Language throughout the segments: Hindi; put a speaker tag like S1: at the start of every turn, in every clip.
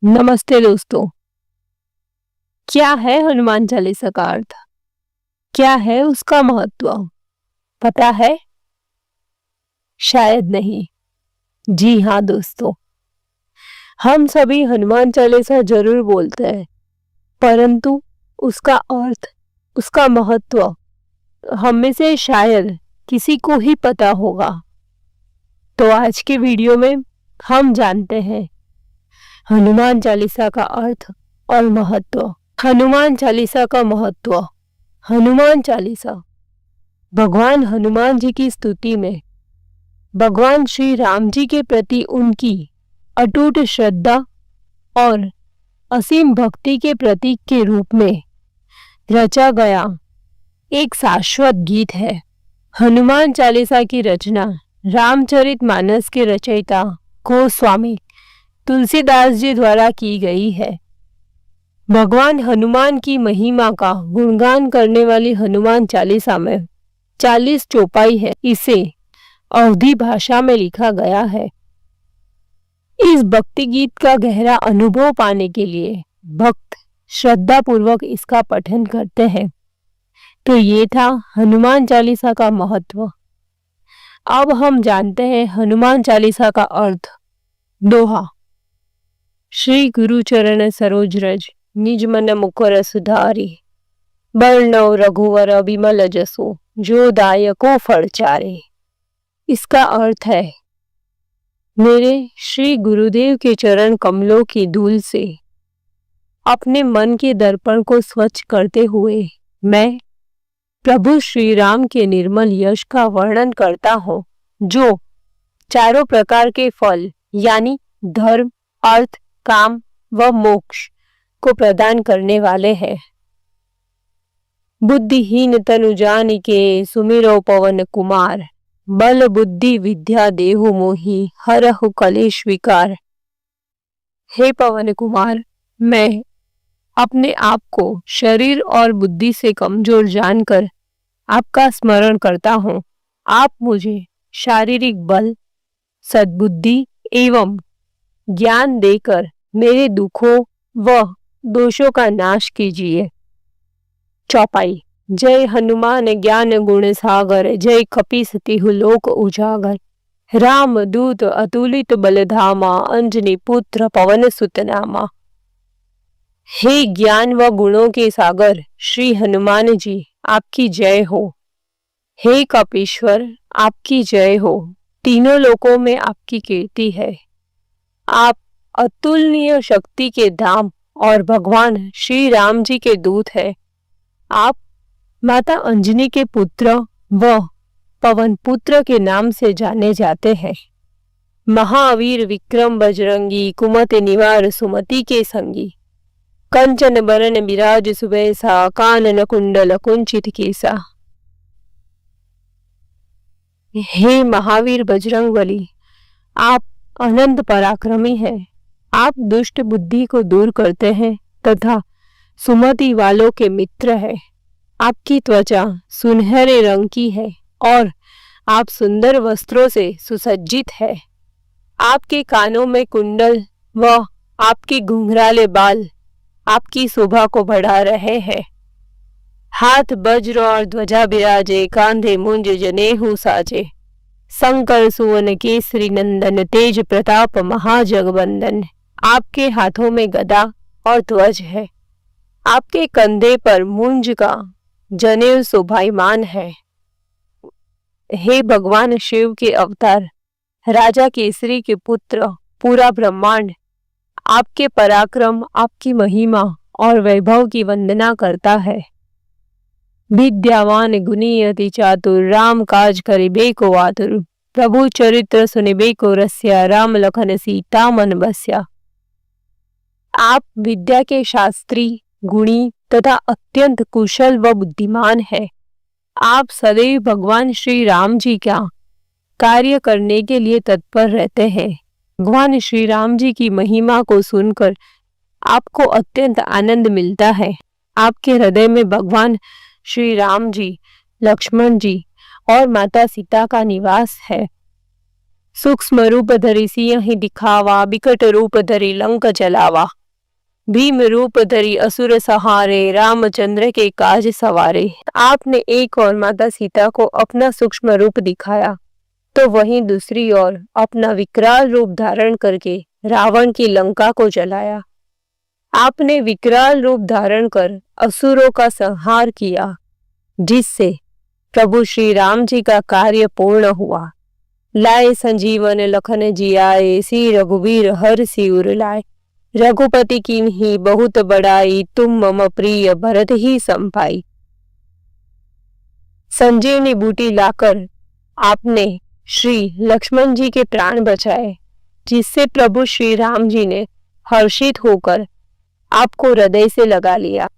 S1: नमस्ते दोस्तों। क्या है हनुमान चालीसा का अर्थ? क्या है उसका महत्व? पता है? शायद नहीं। जी हाँ दोस्तों, हम सभी हनुमान चालीसा जरूर बोलते हैं, परंतु उसका अर्थ, उसका महत्व हम में से शायद किसी को ही पता होगा। तो आज के वीडियो में हम जानते हैं हनुमान चालीसा का अर्थ और महत्व। हनुमान चालीसा का महत्व। हनुमान चालीसा भगवान हनुमान जी की स्तुति में भगवान श्री राम जी के प्रति उनकी अटूट श्रद्धा और असीम भक्ति के प्रतीक के रूप में रचा गया एक शाश्वत गीत है। हनुमान चालीसा की रचना रामचरितमानस के रचयिता गोस्वामी तुलसीदास जी द्वारा की गई है। भगवान हनुमान की महिमा का गुणगान करने वाली हनुमान चालीसा में 40 चौपाई है। इसे अवधी भाषा में लिखा गया है। इस भक्ति गीत का गहरा अनुभव पाने के लिए भक्त श्रद्धा पूर्वक इसका पठन करते हैं। तो ये था हनुमान चालीसा का महत्व। अब हम जानते हैं हनुमान चालीसा का अर्थ। दोहा। श्री गुरु चरण सरोज रज निज मन मुकुर सुधारी, बरनउँ रघुवर बिमल जसु, जो दायको फल चारे। इसका अर्थ है, मेरे श्री गुरुदेव के चरण कमलों की धूल से अपने मन के दर्पण को स्वच्छ करते हुए मैं प्रभु श्री राम के निर्मल यश का वर्णन करता हूँ, जो चारों प्रकार के फल यानी धर्म, अर्थ, काम व मोक्ष को प्रदान करने वाले हैं। बुद्धिहीन तनु जानिके सुमिरो पवन कुमार, बल बुद्धि विद्या देहु मोहि हरहु कलेश विकार। हे पवन कुमार, मैं अपने आप को शरीर और बुद्धि से कमजोर जानकर आपका स्मरण करता हूँ। आप मुझे शारीरिक बल, सद्बुद्धि एवं ज्ञान देकर मेरे दुखों व दोषों का नाश कीजिए। चौपाई। जय हनुमान ज्ञान गुण सागर, जय कपीसतिहु लोक उजागर। राम दूत अतुलित बलधामा, अंजनी पुत्र पवन सुत नामा। हे ज्ञान व गुणों के सागर श्री हनुमान जी, आपकी जय हो। हे कपीश्वर, आपकी जय हो। तीनों लोकों में आपकी कीर्ति है। आप अतुलनीय शक्ति के धाम और भगवान श्री राम जी के दूत हैं। आप माता अंजनी के पुत्र व पवन पुत्र के नाम से जाने जाते हैं। महावीर विक्रम बजरंगी, कुमति निवार सुमति के संगी। कंचन बरन बिराज सुबैसा, कानन कुंडल कुंचित केसा। हे महावीर बजरंगबली, आप अनंत पराक्रमी हैं। आप दुष्ट बुद्धि को दूर करते हैं तथा सुमति वालों के मित्र हैं। आपकी त्वचा सुनहरे रंग की है और आप सुंदर वस्त्रों से सुसज्जित है। आपके कानों में कुंडल व आपके घुंघराले बाल आपकी शोभा को बढ़ा रहे हैं। हाथ वज्र और ध्वजा बिराजे, कांधे मुंज जनेऊ साजे। शंकर सुवन केसरी नंदन, तेज प्रताप महाजगवंदन। आपके हाथों में गदा और ध्वज है। आपके कंधे पर मुंज का जनेऊ शोभायमान है। हे भगवान शिव के अवतार, राजा केसरी के पुत्र, पूरा ब्रह्मांड आपके पराक्रम, आपकी महिमा और वैभव की वंदना करता है। विद्यावान गुणी अति चातुर, राम काज करिबे को आतुर। प्रभु चरित्र सुनिबे को रस्या, राम लखन सीता मन बस्या। आप विद्या के शास्त्री, गुणी तथा अत्यंत कुशल व बुद्धिमान हैं। आप सदैव भगवान श्री राम जी का कार्य करने के लिए तत्पर रहते हैं। भगवान श्री राम जी की महिमा को सुनकर आपको अत्यंत आनंद मिलता है। आपके हृदय में भगवान श्री राम जी, लक्ष्मण जी और माता सीता का निवास है। सूक्ष्म रूप धरी सिंह दिखावा, बिकट रूप धरी लंक जलावा। भीम रूप धरी असुर सहारे, रामचंद्र के काज सवारे। आपने एक और माता सीता को अपना सूक्ष्म रूप दिखाया, तो वहीं दूसरी ओर अपना विकराल रूप धारण करके रावण की लंका को जलाया। आपने विकराल रूप धारण कर असुरों का संहार किया, जिससे प्रभु श्री राम जी का कार्य पूर्ण हुआ। लाए संजीवन लखन जियाए, सी रघुवीर हर सिर लाए। रघुपति कीन्ही बहुत बड़ाई, तुम मम प्रिय भरत ही संभाई। संजीवनी बूटी लाकर आपने श्री लक्ष्मण जी के प्राण बचाए, जिससे प्रभु श्री राम जी ने हर्षित होकर आपको हृदय से लगा लिया।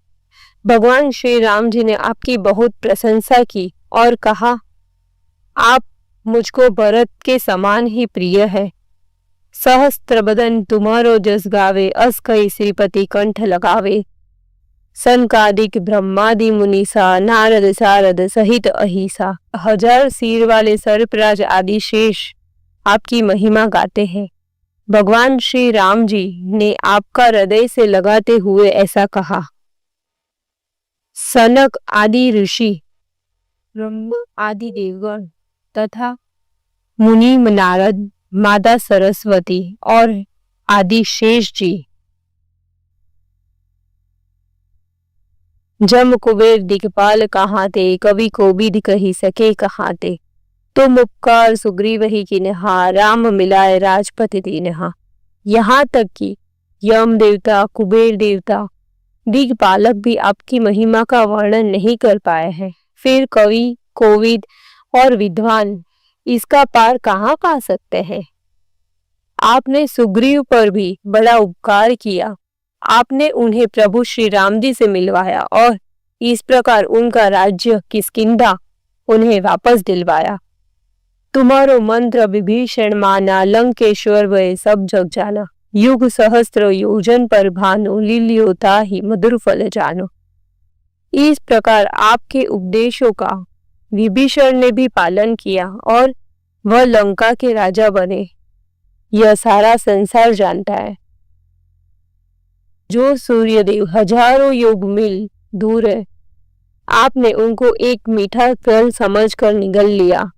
S1: भगवान श्री राम जी ने आपकी बहुत प्रशंसा की और कहा, आप मुझको भरत के समान ही प्रिय है। सहस्त्र बदन तुम्हारो जस गावे, अस कई श्रीपति कंठ लगावे। सनकादिक ब्रह्मादि मुनीसा, नारद सारद सहित अहिसा। 1000 सिर वाले सर्पराज आदि शेष आपकी महिमा गाते हैं। भगवान श्री राम जी ने आपका हृदय से लगाते हुए ऐसा कहा। सनक आदि ऋषि, ब्रह्मा आदि देवगण तथा मुनि नारद, माता सरस्वती और आदि शेष जी, जम कुबेर दिक्पाल कहाँ ते, कवि कोविद कही सके कहाँ ते। तुम उपकार सुग्रीव ही किन्हा, राम मिलाए राजपति दीन्हा। यहाँ तक कि यम देवता, कुबेर देवता, दिक्पालक भी आपकी महिमा का वर्णन नहीं कर पाए हैं। फिर कवि, कोविद और विद्वान इसका पार कहाँ पा सकते हैं। आपने सुग्रीव पर भी बड़ा उपकार किया। आपने उन्हें प्रभु श्री राम जी से मिलवाया और इस प्रकार उनका राज्य किष्किंधा उन्हें वापस दिलवाया। तुम्हारो मंत्र विभीषण माना, लंकेश्वर भय सब जग जाना। युग सहस्त्र योजन पर भानो, लील्योता ही मधुर फल जानो। इस प्रकार आपके उपदेशों का विभीषण ने भी पालन किया और वह लंका के राजा बने। यह सारा संसार जानता है। जो सूर्यदेव हजारों योग मील दूर है, आपने उनको एक मीठा फल समझकर निगल लिया।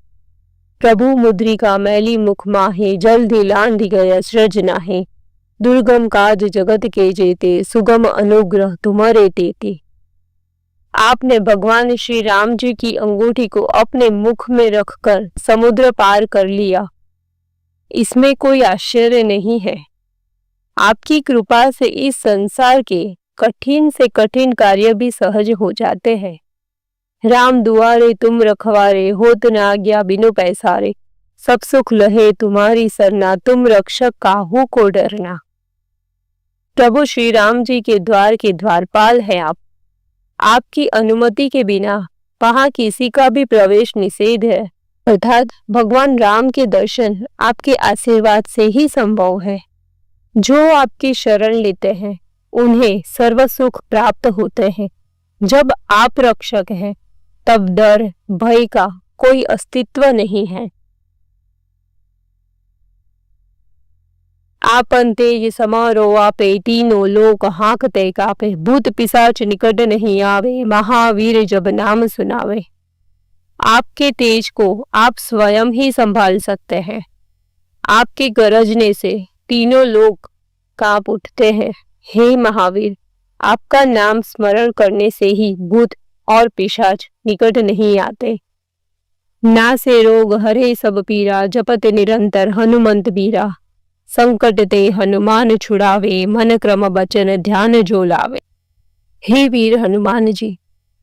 S1: प्रभु मुद्रिका मैली मुख माहे, जल धिलान गया सृज नाहे। दुर्गम काज जगत के जेते, सुगम अनुग्रह तुम्हारे तेते। आपने भगवान श्री राम जी की अंगूठी को अपने मुख में रखकर समुद्र पार कर लिया। इसमें कोई आश्चर्य नहीं है। आपकी कृपा से इस संसार के कठिन से कठिन कार्य भी सहज हो जाते हैं। राम दुआरे तुम रखवारे, होत न आज्ञा बिनु पैसारे। सब सुख लहे तुम्हारी सरना, तुम रक्षक काहू को डरना। प्रभु श्री राम जी के द्वार के द्वारपाल है आप। आपकी अनुमति के बिना वहां किसी का भी प्रवेश निषेध है। अर्थात भगवान राम के दर्शन आपके आशीर्वाद से ही संभव है। जो आपकी शरण लेते हैं उन्हें सर्व सुख प्राप्त होते हैं। जब आप रक्षक हैं तब डर भय का कोई अस्तित्व नहीं है। आपन तेज समारोह आपे, तीनों लोक हाँकते कापे। भूत पिशाच निकट नहीं आवे, महावीर जब नाम सुनावे। आपके तेज को आप स्वयं ही संभाल सकते हैं। आपके गरजने से तीनों लोग कांप उठते हैं। हे महावीर, आपका नाम स्मरण करने से ही भूत और पिशाच निकट नहीं आते। ना से रोग हरे सब पीरा, जपत निरंतर हनुमंत बीरा। संकट ते हनुमान छुड़ावे, मन क्रम बचन ध्यान जो लावे। हे वीर हनुमान जी,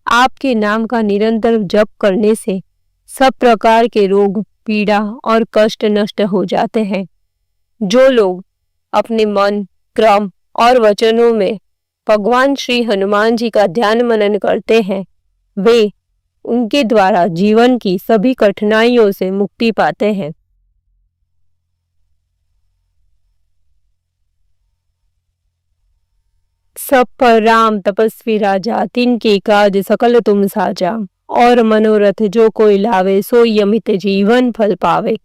S1: आपके नाम का निरंतर जप करने से सब प्रकार के रोग, पीड़ा और कष्ट नष्ट हो जाते हैं। जो लोग अपने मन, क्रम और वचनों में भगवान श्री हनुमान जी का ध्यान मनन करते हैं, वे उनके द्वारा जीवन की सभी कठिनाइयों से मुक्ति पाते हैं। सब पर राम तपस्वी राजा, तिनके काज सकल तुम साजा। और मनोरथ जो कोई लावे, सो यमित जीवन फल पावे।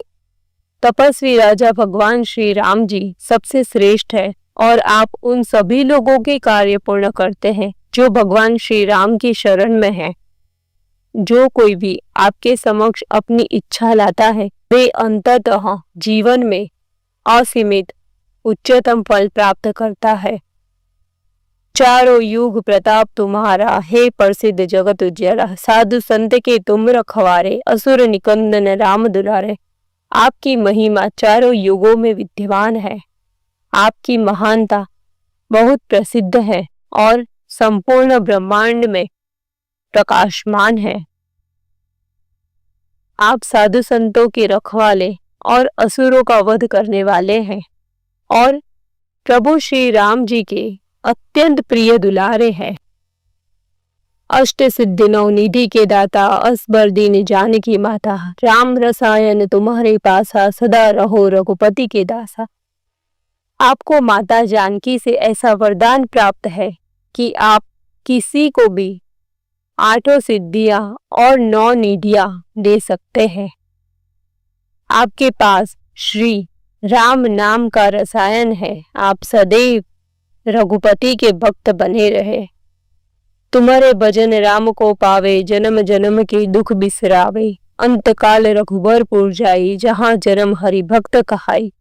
S1: तपस्वी राजा भगवान श्री राम जी सबसे श्रेष्ठ है और आप उन सभी लोगों के कार्य पूर्ण करते हैं जो भगवान श्री राम की शरण में है। जो कोई भी आपके समक्ष अपनी इच्छा लाता है वे अंततः जीवन में असीमित उच्चतम फल प्राप्त करता है। चारों युग प्रताप तुम्हारा, हे प्रसिद्ध जगत उजियारा, साधु संत के तुम रखवारे, असुर निकंदन राम दुलारे। आपकी महिमा चारों युगों में विद्यमान है। आपकी महानता बहुत प्रसिद्ध है और संपूर्ण ब्रह्मांड में प्रकाशमान है। आप साधु संतों के रखवाले और असुरों का वध करने वाले हैं और प्रभु श्री राम जी के अत्यंत प्रिय दुलारे हैं। अष्ट सिद्धि नौ निधि के दाता, असबर दीन जानकी माता, राम रसायन तुम्हारे पासा, सदा रहो रघुपति के दासा। आपको माता जानकी से ऐसा वरदान प्राप्त है कि आप किसी को भी 8 सिद्धियां और 9 निधियां दे सकते हैं। आपके पास श्री राम नाम का रसायन है। आप सदैव रघुपति के भक्त बने रहे। तुम्हारे भजन राम को पावे, जन्म जन्म के दुख बिसरावे, अंतकाल रघुबरपुर जाई, जहां जन्म हरि भक्त कहाई।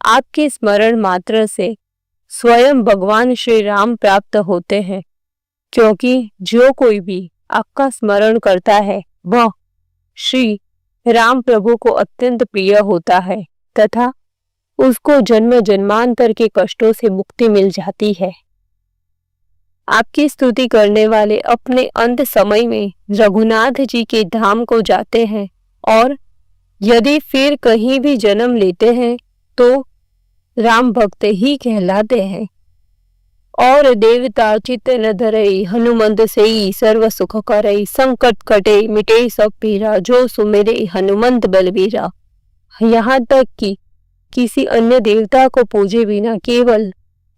S1: आपके स्मरण मात्र से स्वयं भगवान श्री राम प्राप्त होते हैं, क्योंकि जो कोई भी आपका स्मरण करता है वह श्री राम प्रभु को अत्यंत प्रिय होता है तथा उसको जन्म जन्मांतर के कष्टों से मुक्ति मिल जाती है। आपकी स्तुति करने वाले अपने अंत समय में रघुनाथ जी के धाम को जाते हैं और यदि फिर कहीं भी जन्म लेते हैं तो राम भक्त ही कहलाते हैं। और देवता चित्त न धरई, हनुमंत सेई सर्व सुख करई, संकट कटे मिटे सब पीरा, जो सुमेरे हनुमंत बलबीरा। यहाँ तक कि किसी अन्य देवता को पूजे बिना केवल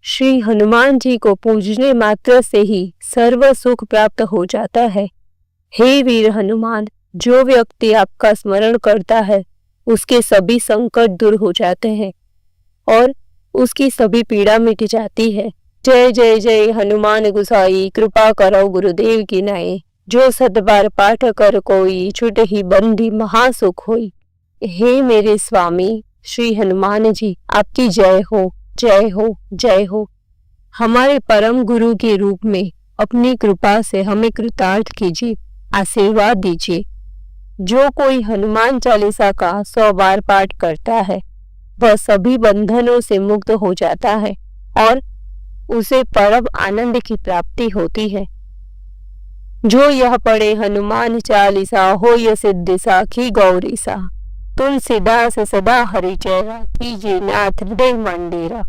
S1: श्री हनुमान जी को पूजने मात्र से ही सर्व सुख प्राप्त हो जाता है। हे वीर हनुमान, जो व्यक्ति आपका स्मरण करता है उसके सभी संकट दूर हो जाते हैं और उसकी सभी पीड़ा मिट जाती है। जय जय जय हनुमान गुसाई, कृपा करो गुरुदेव की नाई, जो 7 बार पाठ कर कोई, छूट ही बंदी महासुख होई। हे मेरे स्वामी श्री हनुमान जी, आपकी जय हो, जय हो, जय हो। हमारे परम गुरु के रूप में अपनी कृपा से हमें कृतार्थ कीजिए, आशीर्वाद दीजिए। जो कोई हनुमान चालीसा का 100 बार पाठ करता है वह सभी बंधनों से मुक्त हो जाता है और उसे परम आनंद की प्राप्ति होती है। जो यह पढ़े हनुमान चालीसा, होय सिद्धि साखी गौरी सा, तुलसीदास सदा हरिचेरा, कीजिए नाथ हृदय मंडेरा।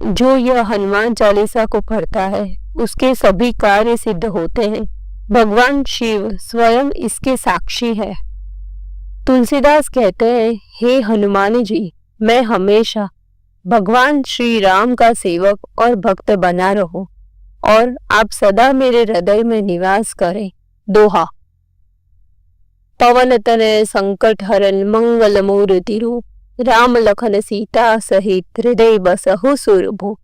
S1: जो यह हनुमान चालीसा को पढ़ता है उसके सभी कार्य सिद्ध होते हैं। भगवान शिव स्वयं इसके साक्षी है। तुलसीदास कहते हैं, हे हनुमान जी, मैं हमेशा भगवान श्री राम का सेवक और भक्त बना रहूं और आप सदा मेरे हृदय में निवास करें। दोहा। पवन तनय संकट हरन, मंगल मूर्ति रूप, राम लखन सीता सहित, हृदय बसहु सुरभूप।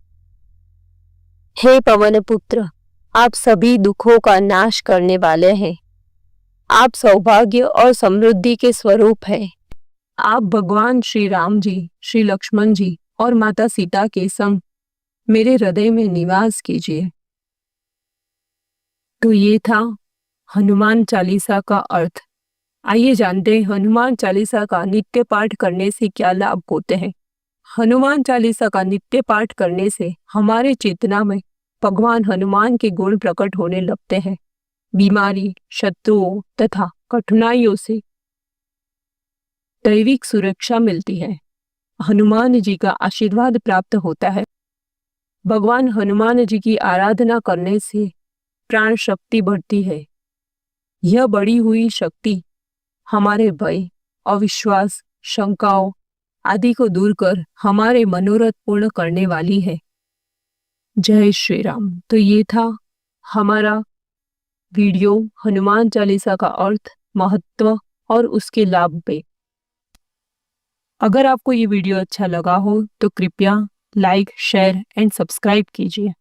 S1: हे पवन पुत्र, आप सभी दुखों का नाश करने वाले हैं। आप सौभाग्य और समृद्धि के स्वरूप हैं। आप भगवान श्री राम जी, श्री लक्ष्मण जी और माता सीता के संग मेरे हृदय में निवास कीजिए। तो ये था हनुमान चालीसा का अर्थ। आइए जानते हैं हनुमान चालीसा का नित्य पाठ करने से क्या लाभ होते हैं। हनुमान चालीसा का नित्य पाठ करने से हमारे चेतना में भगवान हनुमान के गुण प्रकट होने लगते हैं। बीमारी, शत्रुओं तथा कठिनाइयों से दैविक सुरक्षा मिलती है। हनुमान जी का आशीर्वाद प्राप्त होता है। भगवान हनुमान जी की आराधना करने से प्राण शक्ति बढ़ती है। यह बढ़ी हुई शक्ति हमारे भय, अविश्वास, शंकाओं आदि को दूर कर हमारे मनोरथ पूर्ण करने वाली है। जय श्री राम। तो ये था हमारा वीडियो हनुमान चालीसा का अर्थ, महत्व और उसके लाभ पे। अगर आपको ये वीडियो अच्छा लगा हो तो कृपया लाइक, शेयर एंड सब्सक्राइब कीजिए।